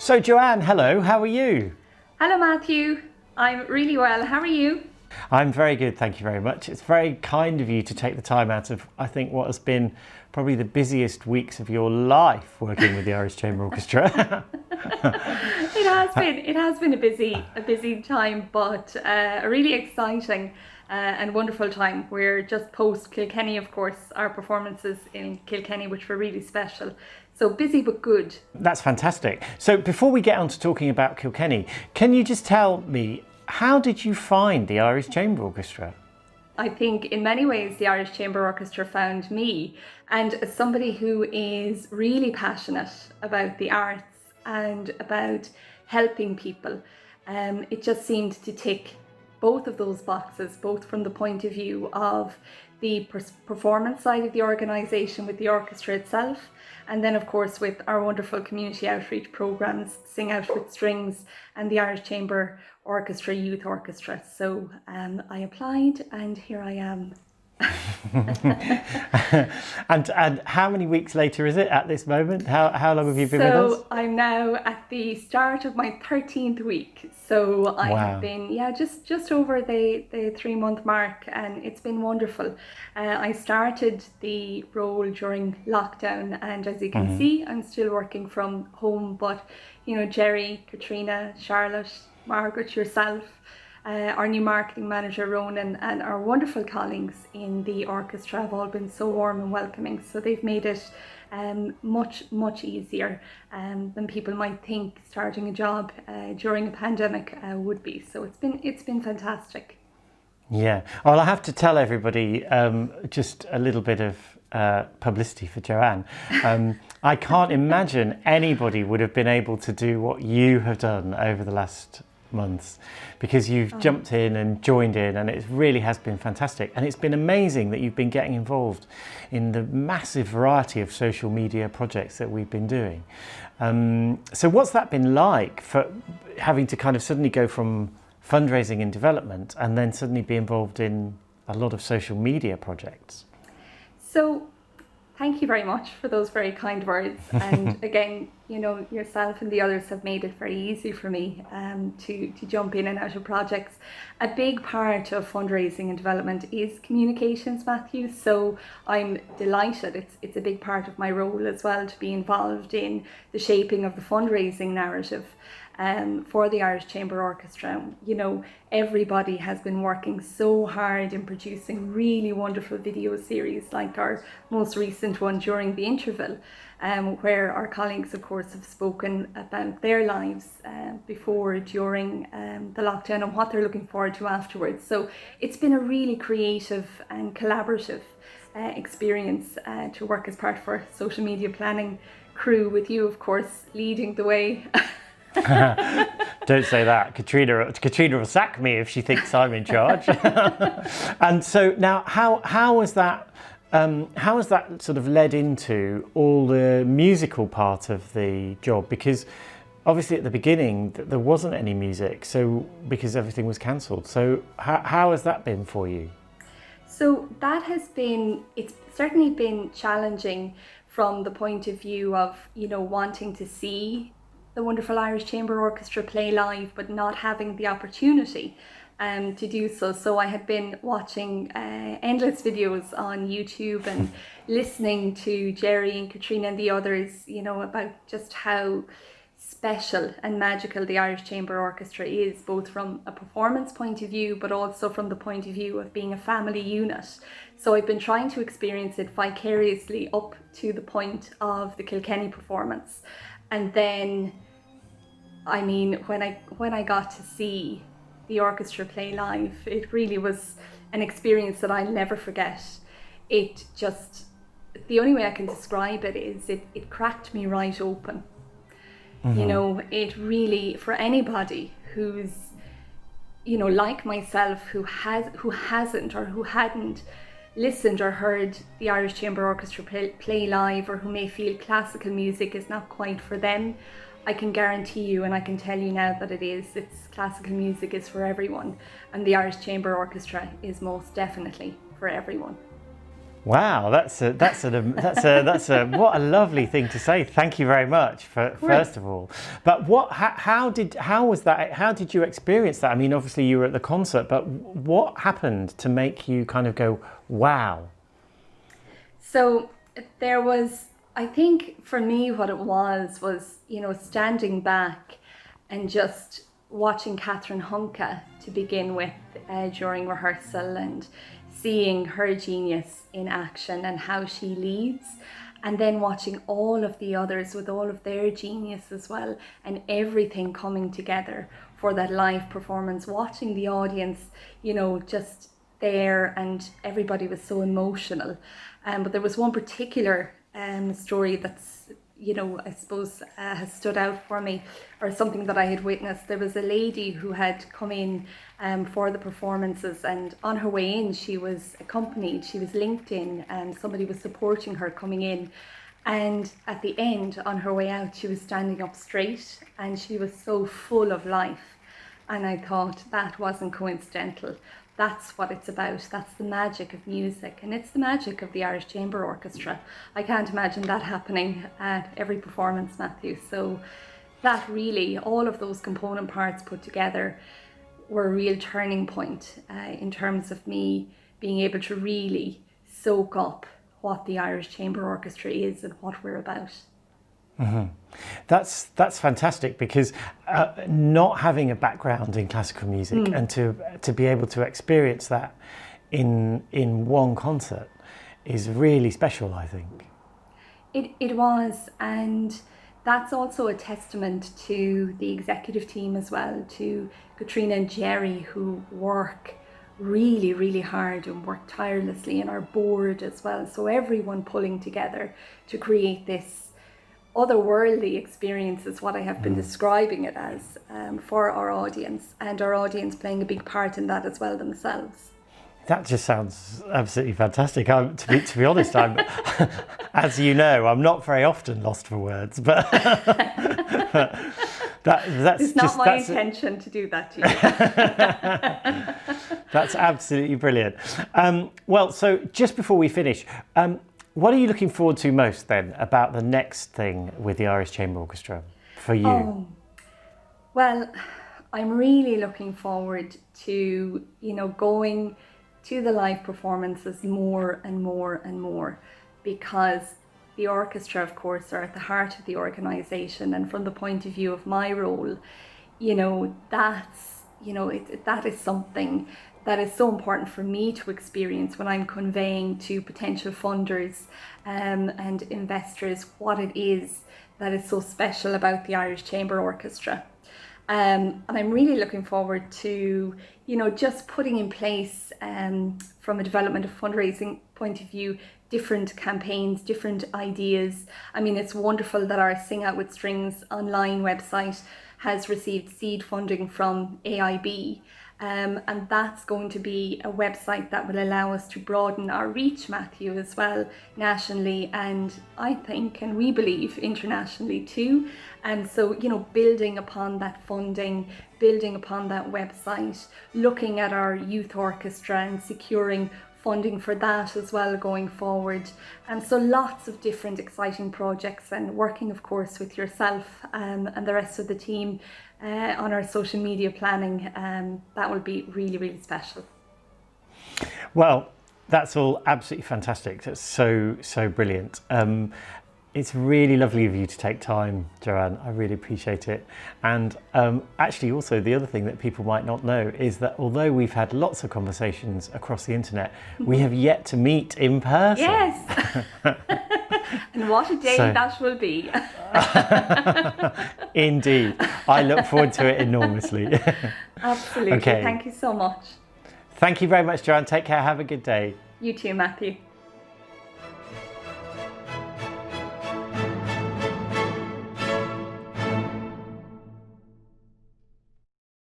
So Joanne, hello, how are you? Hello Matthew, I'm really well. How are you? I'm very good, thank you very much. It's very kind of you to take the time out of, I think, what has been probably the busiest weeks of your life working with the Irish Chamber Orchestra. It has been a busy time, but a really exciting and wonderful time. We're just post Kilkenny, of course, our performances in Kilkenny, which were really special. So busy but good. That's fantastic. So before we get on to talking about Kilkenny, can you just tell me, how did you find the Irish Chamber Orchestra? I think in many ways the Irish Chamber Orchestra found me, and as somebody who is really passionate about the arts and about helping people, it just seemed to tick both of those boxes, both from the point of view of the performance side of the organisation with the orchestra itself, and then of course with our wonderful community outreach programmes, Sing Out with Strings and the Irish Chamber Orchestra Youth Orchestra. So I applied and here I am. and how many weeks later is it at this moment? How long have you been with us? So I'm now at the start of my 13th week. So I have been, just over the 3-month mark, and it's been wonderful. I started the role during lockdown, and as you can see, I'm still working from home, but you know, Jerry, Katrina, Charlotte, Margaret, yourself, our new marketing manager Ronan, and our wonderful colleagues in the orchestra have all been so warm and welcoming. So they've made it much easier than people might think starting a job during a pandemic would be. So it's been fantastic. Yeah, well, I have to tell everybody just a little bit of publicity for Joanne. I can't imagine anybody would have been able to do what you have done over the last months, because you've jumped in and joined in, and it really has been fantastic. And it's been amazing that you've been getting involved in the massive variety of social media projects that we've been doing. So what's that been like, for having to kind of suddenly go from fundraising and development and then suddenly be involved in a lot of social media projects? So thank you very much for those very kind words. And again, you know, yourself and the others have made it very easy for me to jump in and out of projects. A big part of fundraising and development is communications, Matthew. So I'm delighted. It's a big part of my role as well to be involved in the shaping of the fundraising narrative for the Irish Chamber Orchestra. You know, everybody has been working so hard in producing really wonderful video series, like our most recent one during the interval, where our colleagues of course have spoken about their lives before, during the lockdown, and what they're looking forward to afterwards. So it's been a really creative and collaborative experience to work as part of our social media planning crew, with you of course leading the way. Don't say that. Katrina will sack me if she thinks I'm in charge. And so now, how was that sort of led into all the musical part of the job? Because obviously at the beginning there wasn't any music, so because everything was cancelled. So how has that been for you? So it's certainly been challenging from the point of view of, you know, wanting to see the wonderful Irish Chamber Orchestra play live, but not having the opportunity to do so. So I had been watching endless videos on YouTube and listening to Jerry and Katrina and the others, you know, about just how special and magical the Irish Chamber Orchestra is, both from a performance point of view, but also from the point of view of being a family unit. So I've been trying to experience it vicariously up to the point of the Kilkenny performance. And then, I mean, when I got to see the orchestra play live, it really was an experience that I'll never forget. It just, the only way I can describe it is it cracked me right open. You know, it really, for anybody who's, you know, like myself, who hasn't or who hadn't listened or heard the Irish Chamber Orchestra play live, or who may feel classical music is not quite for them, I can guarantee you, and I can tell you now that it is. It's classical music is for everyone, and the Irish Chamber Orchestra is most definitely for everyone. Wow, that's a what a lovely thing to say. Thank you very much first of all. But how did you experience that? I mean, obviously you were at the concert, but what happened to make you kind of go, wow? So there was, I think for me, what it was, standing back and just watching Catherine Hunka to begin with during rehearsal, and seeing her genius in action and how she leads, and then watching all of the others with all of their genius as well, and everything coming together for that live performance, watching the audience, just there, and everybody was so emotional. But there was one particular story that's, I suppose has stood out for me, or something that I had witnessed. There was a lady who had come in for the performances, and on her way in she was accompanied, she was linked in, and somebody was supporting her coming in. And at the end, on her way out, she was standing up straight, and she was so full of life. And I thought, that wasn't coincidental. That's what it's about. That's the magic of music, and it's the magic of the Irish Chamber Orchestra. I can't imagine that happening at every performance, Matthew. So that really, all of those component parts put together, were a real turning point in terms of me being able to really soak up what the Irish Chamber Orchestra is and what we're about. Mm-hmm. That's fantastic, because not having a background in classical music and to be able to experience that in one concert is really special, I think. It was, and that's also a testament to the executive team as well, to Katrina and Jerry, who work really, really hard and work tirelessly, and our board as well. So everyone pulling together to create this otherworldly experience is what I have been describing it as, for our audience, and our audience playing a big part in that as well themselves. That just sounds absolutely fantastic. To be honest, I'm, as you know, I'm not very often lost for words, but that's it's not my intention to do that to you. That's absolutely brilliant. Well, so just before we finish, what are you looking forward to most then about the next thing with the Irish Chamber Orchestra for you? Oh, well, I'm really looking forward to, going to the live performances more and more and more, because the orchestra, of course, are at the heart of the organisation, and from the point of view of my role, that is something that is so important for me to experience when I'm conveying to potential funders and investors what it is that is so special about the Irish Chamber Orchestra. And I'm really looking forward to, just putting in place, from a development of fundraising point of view, different campaigns, different ideas. I mean, it's wonderful that our Sing Out With Strings online website has received seed funding from AIB. And that's going to be a website that will allow us to broaden our reach, Matthew, as well, nationally, and I think, and we believe, internationally too. And so, building upon that funding, building upon that website, looking at our youth orchestra and securing funding for that as well going forward. And so lots of different exciting projects, and working, of course, with yourself and the rest of the team on our social media planning. That will be really, really special. Well, that's all absolutely fantastic. That's so brilliant. It's really lovely of you to take time, Joanne. I really appreciate it. And actually also the other thing that people might not know is that although we've had lots of conversations across the internet, we have yet to meet in person. Yes. And what a day that will be. Indeed. I look forward to it enormously. Absolutely. Okay. Thank you so much. Thank you very much, Joanne. Take care. Have a good day. You too, Matthew.